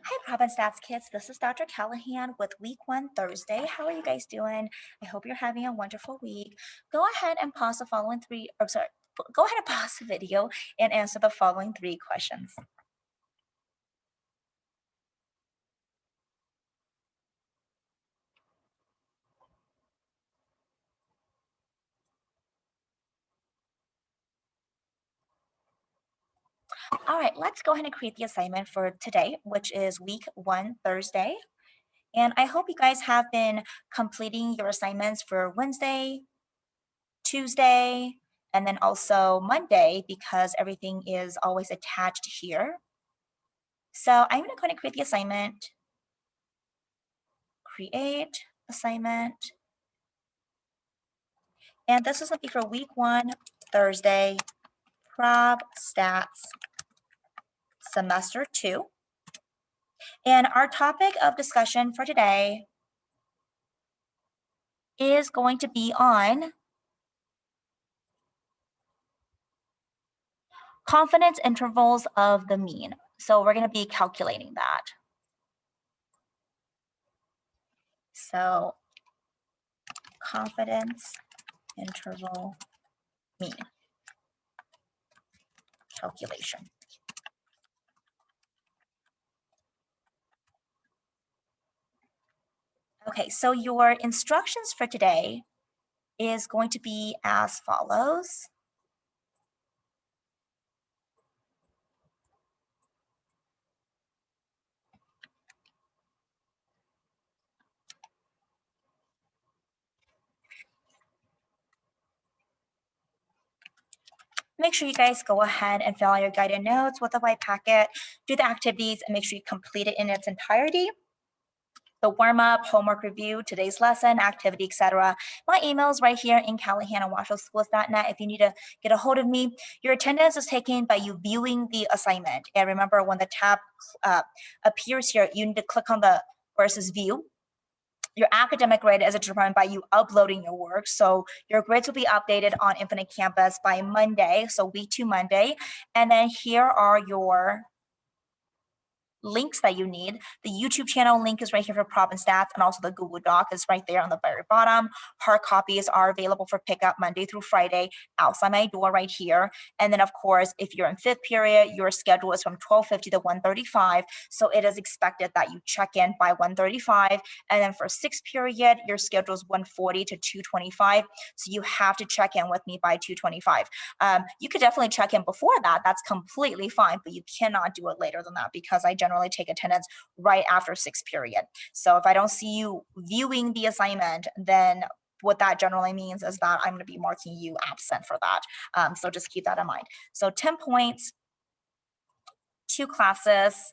Hi, ProbStatsSem kids. This is Dr. Callahan with Week 1 Thursday. How are you guys doing? I hope you're having a wonderful week. Go ahead and pause the following three, or sorry, go ahead and pause the video and answer the following 3 questions. All right, let's go ahead and create the assignment for today, which is Week 1 Thursday. And I hope you guys have been completing your assignments for Wednesday, Tuesday, and then also Monday because everything is always attached here. So I'm going to go ahead and create the assignment, create assignment, and this is going to be for week 1, Thursday, Prob Stats Semester 2. And our topic of discussion for today is going to be on confidence intervals of the mean. So we're going to be calculating that. So confidence interval mean calculation. Okay, so your instructions for today is going to be as follows. Make sure you guys go ahead and fill out your guided notes with the white packet, do the activities, and make sure you complete it in its entirety. The warm-up, homework review, today's lesson, activity, etc. My email is right here in Callahan@WashingtonSchools.net if you need to get a hold of me. Your attendance is taken by you viewing the assignment. And remember, when the tab appears here, you need to click on the versus view. Your academic grade is determined by you uploading your work. So your grades will be updated on Infinite Campus by Monday, so week 2 Monday. And then here are your links that you need. The YouTube channel link is right here for Prob and Stats, and also the Google Doc is right there on the very bottom. Hard copies are available for pickup Monday through Friday outside my door right here. And then, of course, if you're in 5th period, your schedule is from 12:50 to 1:35. So it is expected that you check in by 1:35. And then for 6th period, your schedule is 1:40 to 2:25. So you have to check in with me by 2:25. You could definitely check in before that. That's completely fine, but you cannot do it later than that because I generally take attendance right after 6th period. So if I don't see you viewing the assignment, then what that generally means is that I'm going to be marking you absent for that. So just keep that in mind. So 10 points, 2 classes,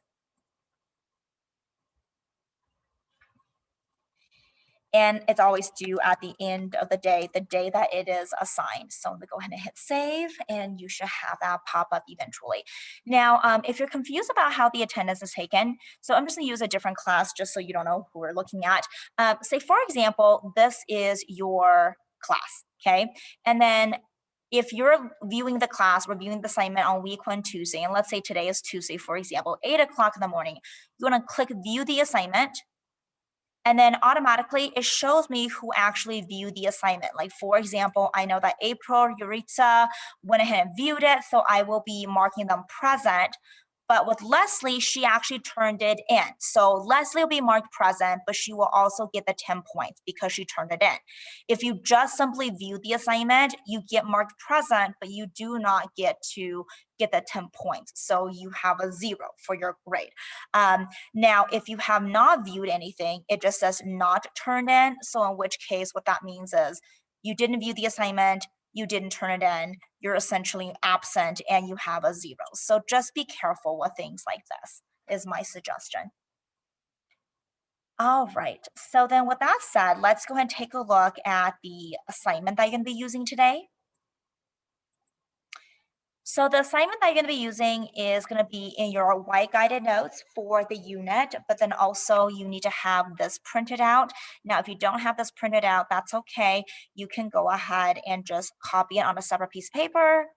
and it's always due at the end of the day that it is assigned. So I'm gonna go ahead and hit save, and you should have that pop up eventually. Now, if you're confused about how the attendance is taken, so I'm just gonna use a different class just so you don't know who we're looking at. Say, for example, this is your class, okay? And then if you're viewing the class, reviewing the assignment on week 1 Tuesday, and let's say today is Tuesday, for example, 8 o'clock in the morning, you wanna click view the assignment, and then automatically it shows me who actually viewed the assignment. Like, for example, I know that April, Yuritsa went ahead and viewed it, so I will be marking them present. But with Leslie, she actually turned it in. So Leslie will be marked present, but she will also get the 10 points because she turned it in. If you just simply view the assignment, you get marked present, but you do not get to get the 10 points. So you have a 0 for your grade. Now, if you have not viewed anything, it just says not turned in. So in which case, what that means is you didn't view the assignment, you didn't turn it in, you're essentially absent, and you have a 0. So just be careful with things like this, is my suggestion. All right, so then with that said, let's go ahead and take a look at the assignment that you're gonna be using today. So the assignment that you're going to be using is going to be in your white guided notes for the unit, but then also you need to have this printed out. Now, if you don't have this printed out, that's okay. You can go ahead and just copy it on a separate piece of paper.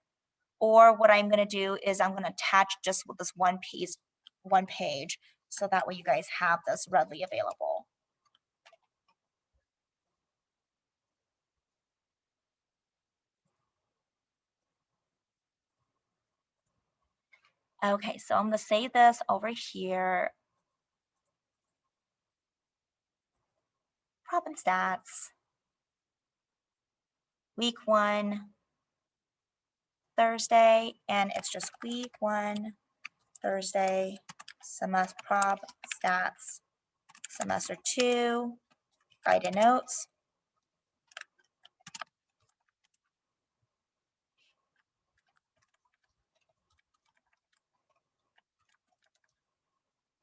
Or what I'm going to do is I'm going to attach just with this one page So that way you guys have this readily available. Okay, so I'm going to save this over here. Prop and stats. Week 1, Thursday, and it's just week 1, Thursday, semester prop, stats, semester 2, guided notes.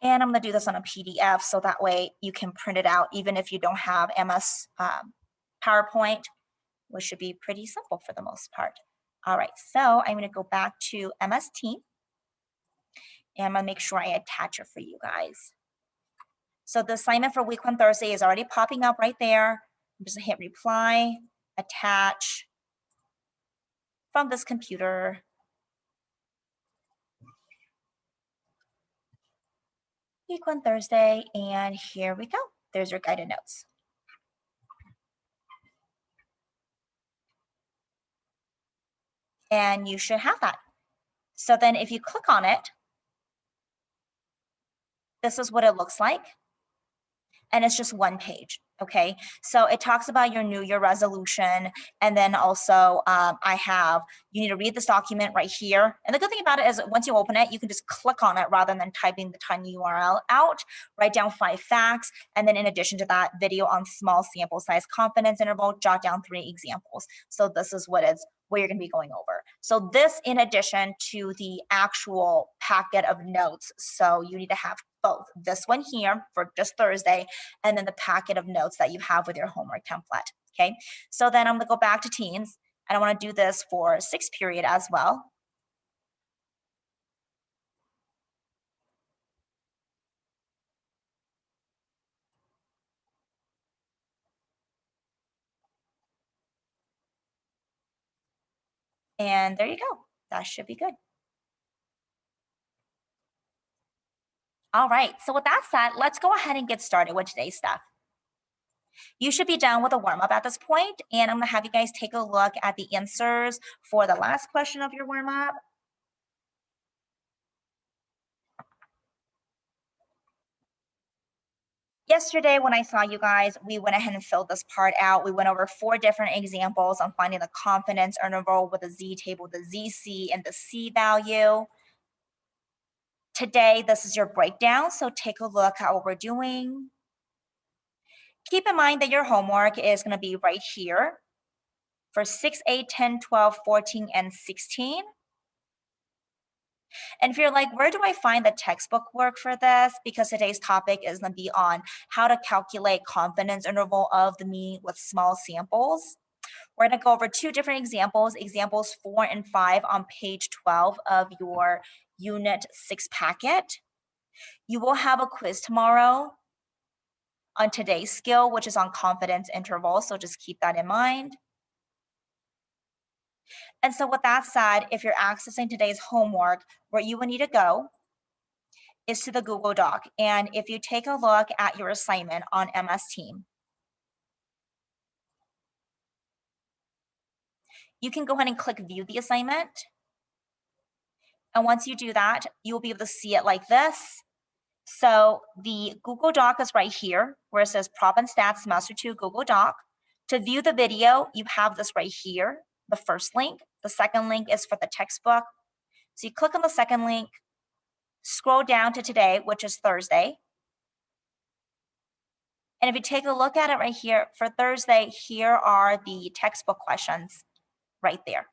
And I'm going to do this on a PDF so that way you can print it out even if you don't have MS PowerPoint, which should be pretty simple for the most part. All right, so I'm going to go back to MS Team. And I'm going to make sure I attach it for you guys. So the assignment for week 1 Thursday is already popping up right there. I'm just going to hit reply, attach from this computer. Week 1 Thursday, and here we go. There's your guided notes. And you should have that. So then if you click on it, this is what it looks like. And it's just one page, okay? So it talks about your New Year resolution, and then also you need to read this document right here. And the good thing about it is once you open it, you can just click on it rather than typing the tiny URL out, write down 5 facts, and then in addition to that, video on small sample size confidence interval, jot down 3 examples. So this is what you're going to be going over. So this in addition to the actual packet of notes. So you need to have both this one here for just Thursday, and then the packet of notes that you have with your homework template, okay? So then I'm gonna go back to teens, and I wanna do this for 6th period as well. And there you go, that should be good. All right, so with that said, let's go ahead and get started with today's stuff. You should be done with a warm-up at this point, and I'm gonna have you guys take a look at the answers for the last question of your warm-up. Yesterday, when I saw you guys, we went ahead and filled this part out. We went over 4 different examples on finding the confidence interval with the Z table, the ZC, and the C value. Today, this is your breakdown, so take a look at what we're doing. Keep in mind that your homework is going to be right here for 6, 8, 10, 12, 14, and 16. And if you're like, where do I find the textbook work for this? Because today's topic is going to be on how to calculate confidence interval of the mean with small samples. We're going to go over 2 different examples, examples 4 and 5 on page 12 of your Unit 6 packet. You will have a quiz tomorrow on today's skill, which is on confidence interval, so just keep that in mind. And so with that said, if you're accessing today's homework, where you will need to go is to the Google Doc. And if you take a look at your assignment on MS Team, you can go ahead and click View the assignment. And once you do that, you'll be able to see it like this. So the Google Doc is right here where it says Prop and Stats Semester 2 Google Doc. To view the video, you have this right here, the first link. The second link is for the textbook. So you click on the second link, scroll down to today, which is Thursday. And if you take a look at it right here, for Thursday, here are the textbook questions right there.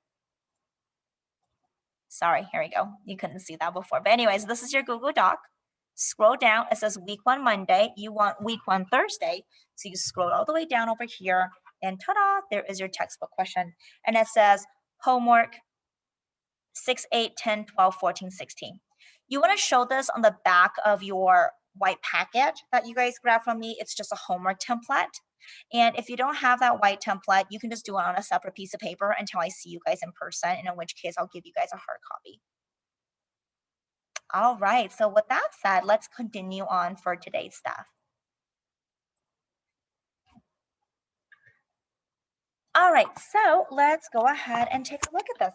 Sorry, here we go. You couldn't see that before. But anyways, this is your Google Doc. Scroll down, it says week 1 Monday. You want week 1 Thursday. So you scroll all the way down over here and ta-da, there is your textbook question. And it says homework 6, 8, 10, 12, 14, 16. You want to show this on the back of your white packet that you guys grabbed from me. It's just a homework template. And if you don't have that white template, you can just do it on a separate piece of paper until I see you guys in person, and in which case I'll give you guys a hard copy. All right, so with that said, let's continue on for today's stuff. All right, so let's go ahead and take a look at this.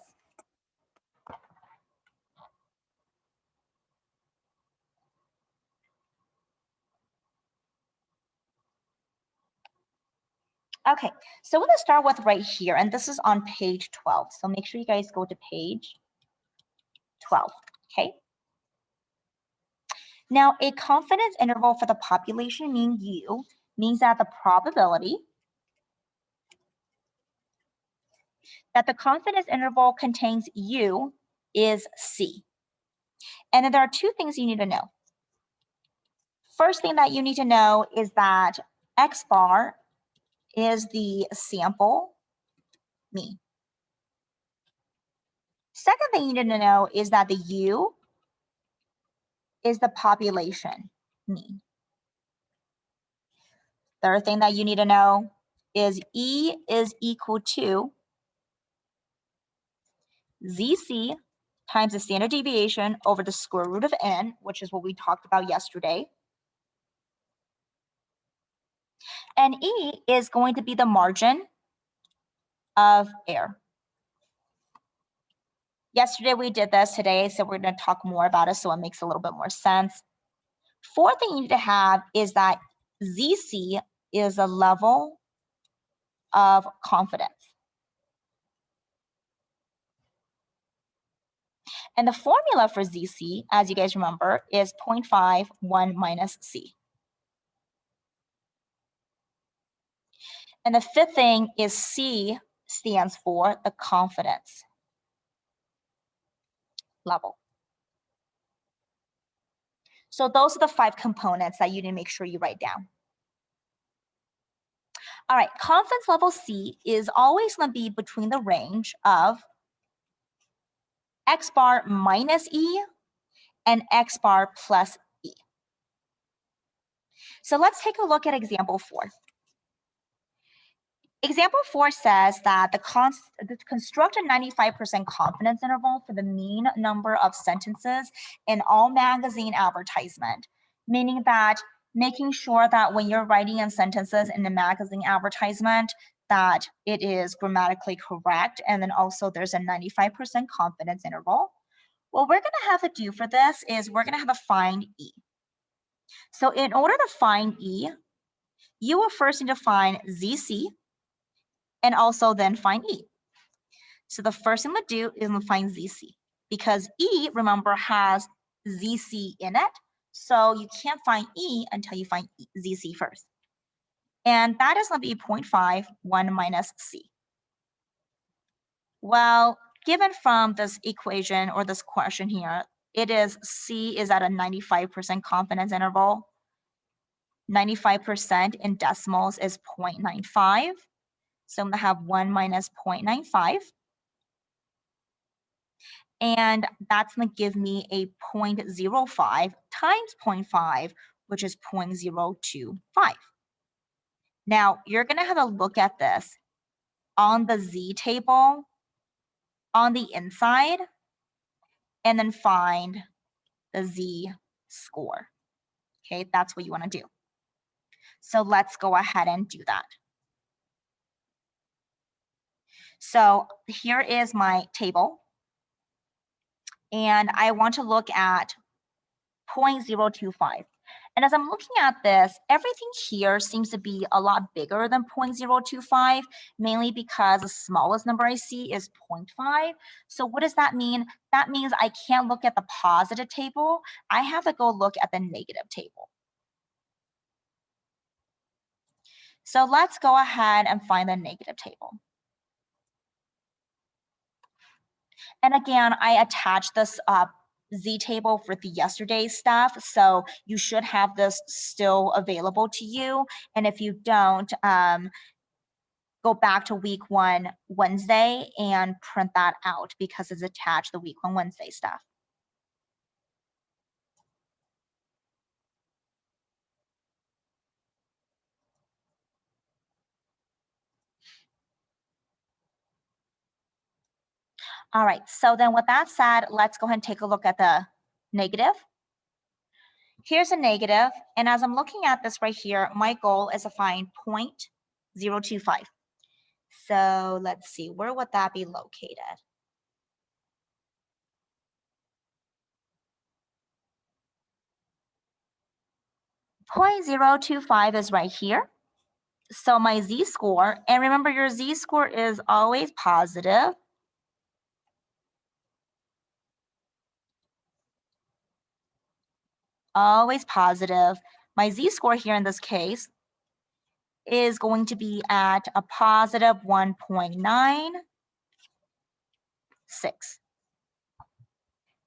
Okay, so we're gonna start with right here, and this is on page 12. So make sure you guys go to page 12, okay? Now, a confidence interval for the population mean U means that the probability that the confidence interval contains U is C. And then there are two things you need to know. First thing that you need to know is that X bar is the sample mean. Second thing you need to know is that the U is the population mean. Third thing that you need to know is E is equal to ZC times the standard deviation over the square root of n, which is what we talked about yesterday. And E is going to be the margin of error. Yesterday we did this, today, so we're going to talk more about it so it makes a little bit more sense. Fourth thing you need to have is that ZC is a level of confidence. And the formula for ZC, as you guys remember, is 0.51 minus C. And the fifth thing is C stands for the confidence level. So those are the 5 components that you need to make sure you write down. All right, confidence level C is always going to be between the range of X bar minus E and X bar plus E. So let's take a look at example 4. Example 4 says that construct a 95% confidence interval for the mean number of sentences in all magazine advertisement, meaning that making sure that when you're writing in sentences in the magazine advertisement, that it is grammatically correct, and then also there's a 95% confidence interval. What we're going to have to do for this is we're going to have to find E. So in order to find E, you will first need to find ZC, and also then find E. So the first thing I'm gonna do is I'm gonna find ZC, because E, remember, has ZC in it. So you can't find E until you find ZC first. And that is gonna be 0.51 minus C. Well, given from this equation or this question here, it is C is at a 95% confidence interval. 95% in decimals is 0.95. So I'm gonna have 1 minus 0.95. And that's going to give me a 0.05 times 0.5, which is 0.025. Now, you're going to have a look at this on the Z table on the inside, and then find the Z score. Okay, that's what you want to do. So let's go ahead and do that. So here is my table, and I want to look at 0.025. And as I'm looking at this, everything here seems to be a lot bigger than 0.025, mainly because the smallest number I see is 0.5. So what does that mean? That means I can't look at the positive table. I have to go look at the negative table. So let's go ahead and find the negative table. And again, I attached this Z table for the yesterday's stuff, so you should have this still available to you. And if you don't, go back to week 1 Wednesday and print that out because it's attached the week 1 Wednesday stuff. All right, so then with that said, let's go ahead and take a look at the negative. Here's a negative, and as I'm looking at this right here, my goal is to find 0.025. So let's see, where would that be located? .025 is right here. So my z-score, and remember your z-score is always positive. Always positive. My z-score here in this case is going to be at a positive 1.96.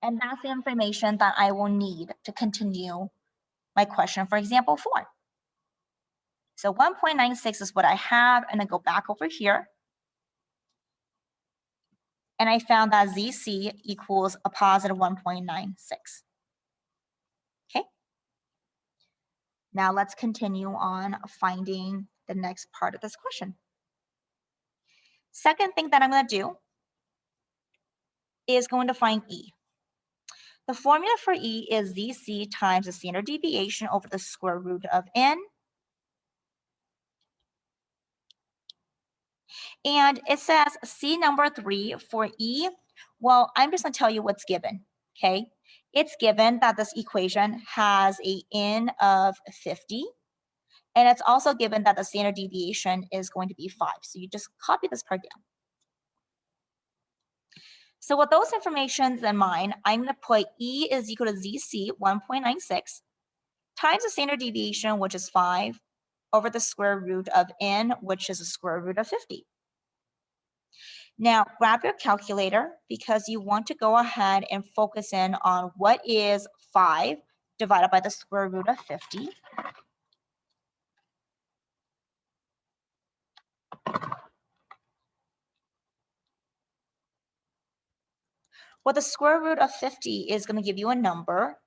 And that's the information that I will need to continue my question for example 4. So 1.96 is what I have, and then go back over here. And I found that ZC equals a positive 1.96. Okay. Now let's continue on finding the next part of this question. Second thing that I'm going to do is going to find E. The formula for E is ZC times the standard deviation over the square root of N. And it says C number 3 for E. Well, I'm just going to tell you what's given, okay? It's given that this equation has a N of 50. And it's also given that the standard deviation is going to be 5. So you just copy this part down. So with those informations in mind, I'm going to put E is equal to ZC 1.96 times the standard deviation, which is 5, over the square root of N, which is the square root of 50. Now grab your calculator because you want to go ahead and focus in on what is 5 divided by the square root of 50. Well, the square root of 50 is going to give you a number.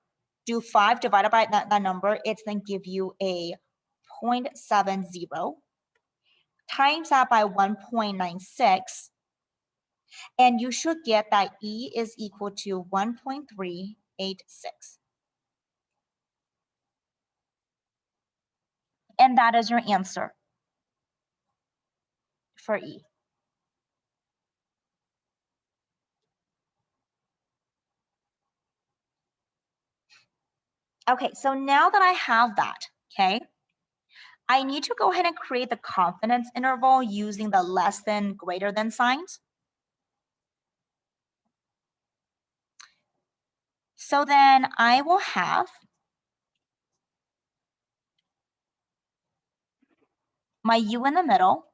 Do 5 divided by that number, it's going to give you a 0.70. Times that by 1.96, and you should get that E is equal to 1.386. And that is your answer for E. Okay, so now that I have that, okay, I need to go ahead and create the confidence interval using the less than, greater than signs. So then I will have my U in the middle.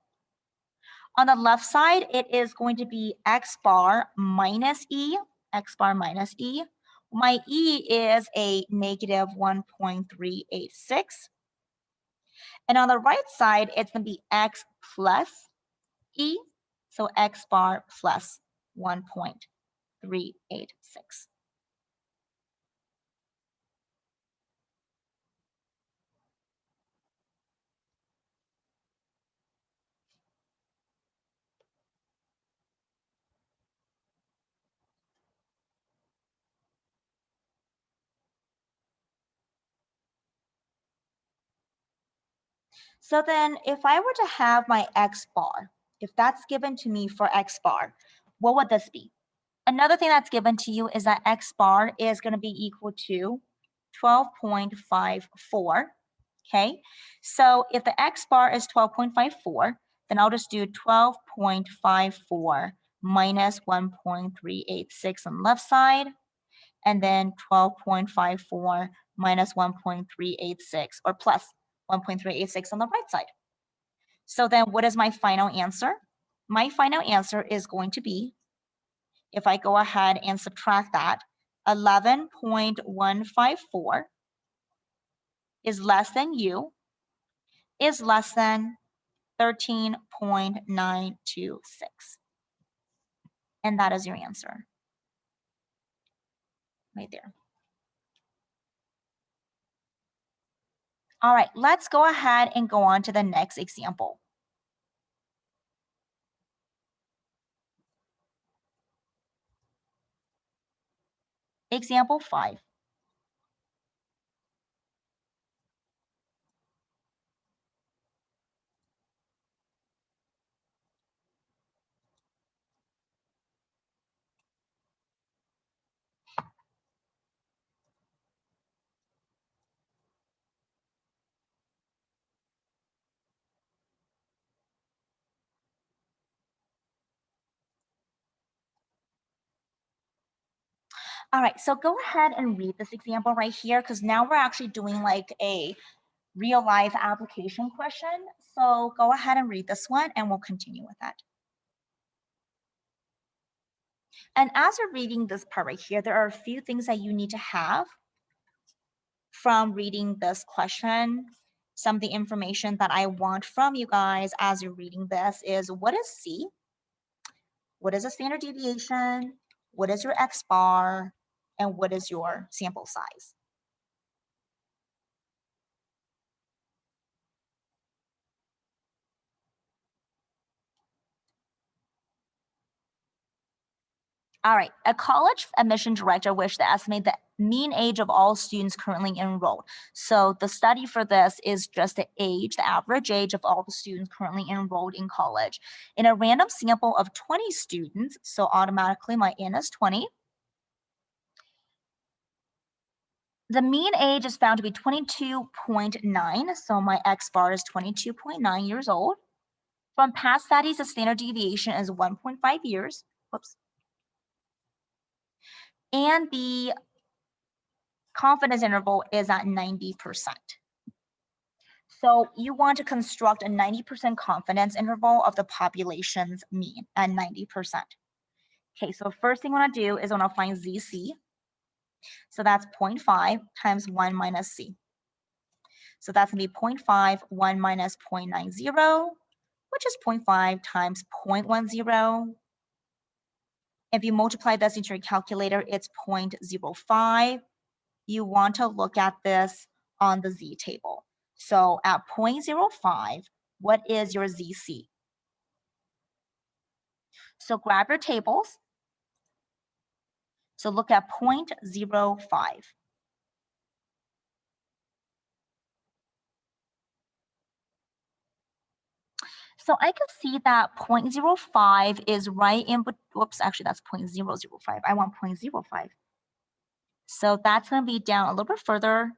On the left side, it is going to be X bar minus E, X bar minus E. My E is a negative 1.386. And on the right side, it's going to be X plus E, so X bar plus 1.386. So then if I were to have my X bar, if that's given to me for X bar, what would this be? Another thing that's given to you is that X bar is going to be equal to 12.54. Okay, so if the X bar is 12.54, then I'll just do 12.54 minus 1.386 on the left side, and then 12.54 minus 1.386, or plus 1.386 on the right side. So then what is my final answer? My final answer is going to be, if I go ahead and subtract that, 11.154 is less than U, is less than 13.926. And that is your answer right there. All right, let's go ahead and go on to the next example. Example 5. All right, so go ahead and read this example right here because now we're actually doing like a real life application question. So go ahead and read this one and we'll continue with that. And as you're reading this part right here, there are a few things that you need to have from reading this question. Some of the information that I want from you guys as you're reading this is what is C? What is a standard deviation? What is your X bar? And what is your sample size? All right, a college admission director wished to estimate the mean age of all students currently enrolled. So the study for this is just the age, the average age of all the students currently enrolled in college. In a random sample of 20 students, so automatically my N is 20, the mean age is found to be 22.9, so my X bar is 22.9 years old. From past studies, the standard deviation is 1.5 years. Whoops. And the confidence interval is at 90%. So you want to construct a 90% confidence interval of the population's mean at 90%. Okay, so first thing I want to do is I want to find ZC. So that's 0.5 times 1 minus C. So that's going to be 0.5, 1 minus 0.90, which is 0.5 times 0.10. If you multiply this into your calculator, it's 0.05. You want to look at this on the Z table. So at 0.05, what is your ZC? So grab your tables. So look at 0.05. So I can see that 0.05 is right in, whoops, actually that's 0.005. I want 0.05. So that's going to be down a little bit further.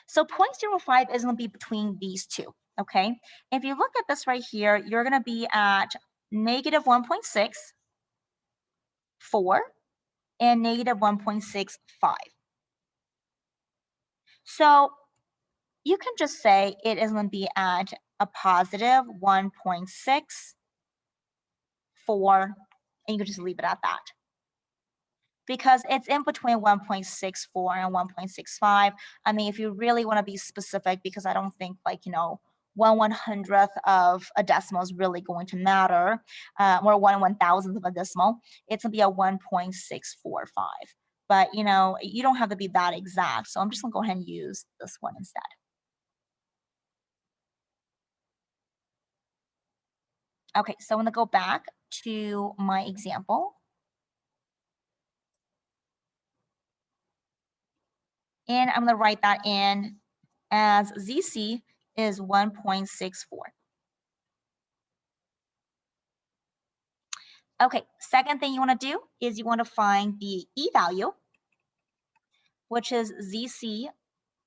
So 0.05 is going to be between these two, okay? If you look at this right here, you're going to be at negative 1.6, 4, and negative 1.65. So you can just say it is going to be at a positive 1.6, 4, and you can just leave it at that. Because it's in between 1.64 and 1.65. I mean, if you really want to be specific, because I don't think like, 1/100th of a decimal is really going to matter, or 1/1000th of a decimal, it's going to be a 1.645. But, you don't have to be that exact. So I'm just going to go ahead and use this one instead. Okay, so I'm going to go back to my example. And I'm going to write that in as ZC is 1.64. Okay, second thing you want to do is you want to find the E value, which is ZC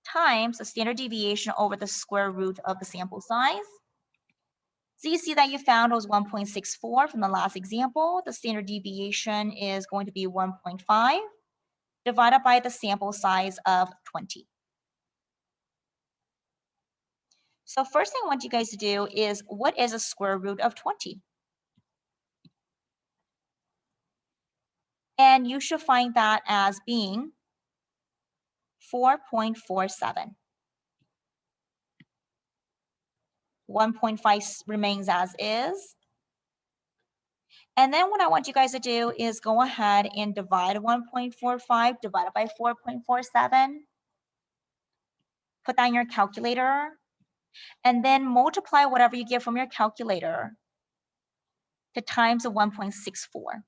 times the standard deviation over the square root of the sample size. ZC that you found was 1.64 from the last example. The standard deviation is going to be 1.5 divided by the sample size of 20. So first thing I want you guys to do is, what is a square root of 20? And you should find that as being 4.47. 1.5 remains as is. And then what I want you guys to do is go ahead and divide 1.45 divided by 4.47. Put that in your calculator. And then multiply whatever you get from your calculator to times the 1.64.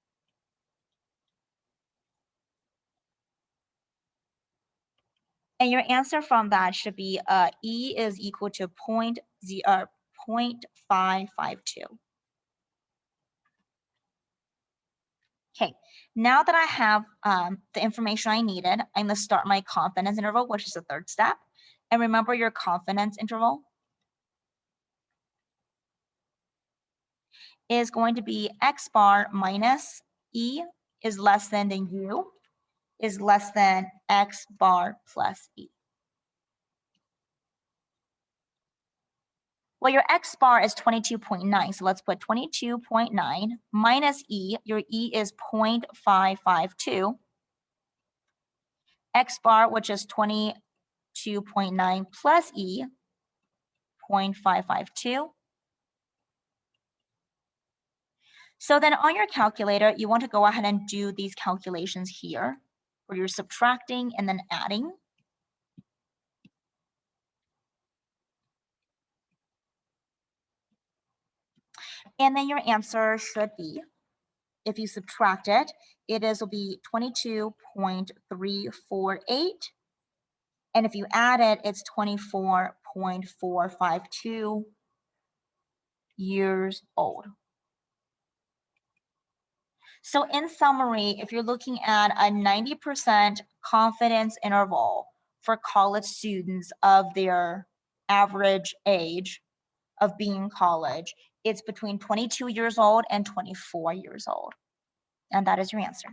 And your answer from that should be E is equal to 0.552. Okay, now that I have the information I needed, I'm going to start my confidence interval, which is the third step. And remember your confidence interval. is going to be x bar minus e is less than u is less than x bar plus e. Well, your x bar is 22.9, so let's put 22.9 minus e. Your e is 0.552. X bar, which is 22.9 plus e, 0.552. So then on your calculator, you want to go ahead and do these calculations here, where you're subtracting and then adding. And then your answer should be, if you subtract it, will be 22.348. And if you add it, it's 24.452 years old. So in summary, if you're looking at a 90% confidence interval for college students of their average age of being in college, it's between 22 years old and 24 years old. And that is your answer.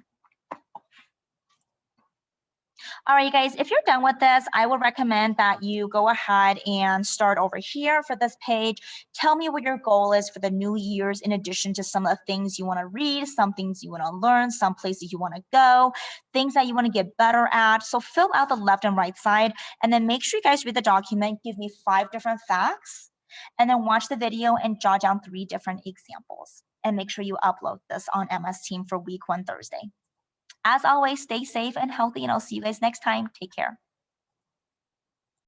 All right, you guys, if you're done with this, I would recommend that you go ahead and start over here for this page. Tell me what your goal is for the new year's, in addition to some of the things you want to read, some things you want to learn, some places you want to go, things that you want to get better at. So fill out the left and right side, and then make sure you guys read the document, give me 5 different facts, and then watch the video and jot down 3 different examples. And make sure you upload this on MS Team for week 1 Thursday. As always, stay safe and healthy, and I'll see you guys next time. Take care.